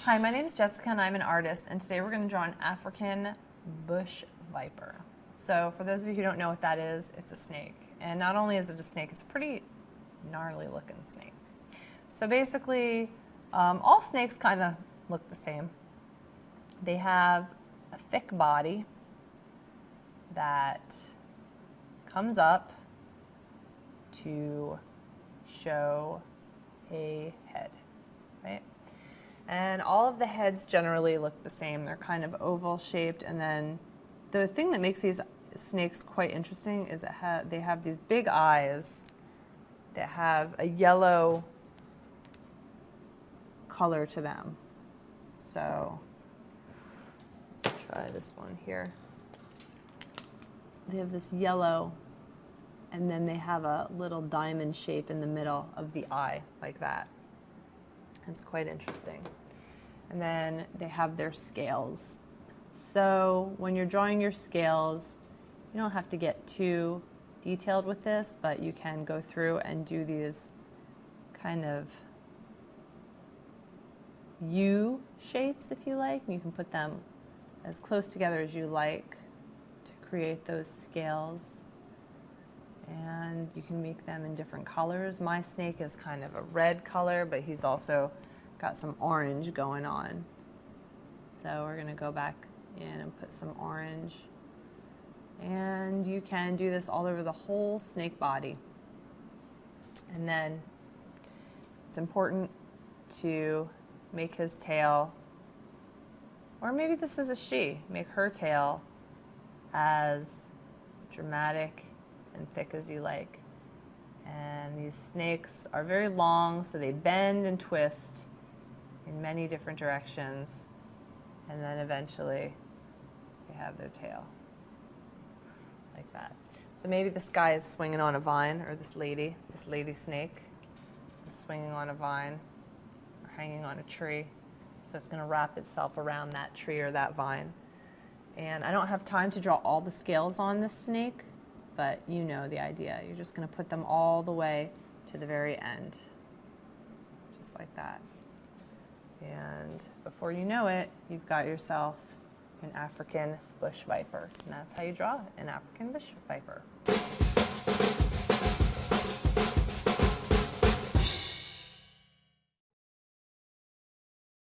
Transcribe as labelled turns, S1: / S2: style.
S1: Hi, my name is Jessica and I'm an artist, and today we're going to draw an African bush viper. So for those of you who don't know what that is, it's a snake. And not only is it a snake, it's a pretty gnarly looking snake. So basically, all snakes kind of look the same. They have a thick body that comes up to show a head, right? And all of the heads generally look the same. They're kind of oval shaped, and then the thing that makes these snakes quite interesting is that they have these big eyes that have a yellow color to them. So let's try this one here. They have this yellow, and then they have a little diamond shape in the middle of the eye, like that. It's quite interesting. And then they have their scales. So when you're drawing your scales, you don't have to get too detailed with this, but you can go through and do these kind of U shapes, if you like. You can put them as close together as you like to create those scales. And you can make them in different colors. My snake is kind of a red color, but he's also got some orange going on. So we're gonna go back in and put some orange. And you can do this all over the whole snake body. And then it's important to make his tail, or maybe this is a she, make her tail as dramatic and thick as you like. And these snakes are very long, so they bend and twist in many different directions, and then eventually they have their tail like that. So maybe this guy is swinging on a vine, or this lady snake is swinging on a vine or hanging on a tree. So it's going to wrap itself around that tree or that vine. And I don't have time to draw all the scales on this snake, but you know the idea. You're just going to put them all the way to the very end, just like that. And before you know it, you've got yourself an African bush viper. And that's how you draw an African bush viper.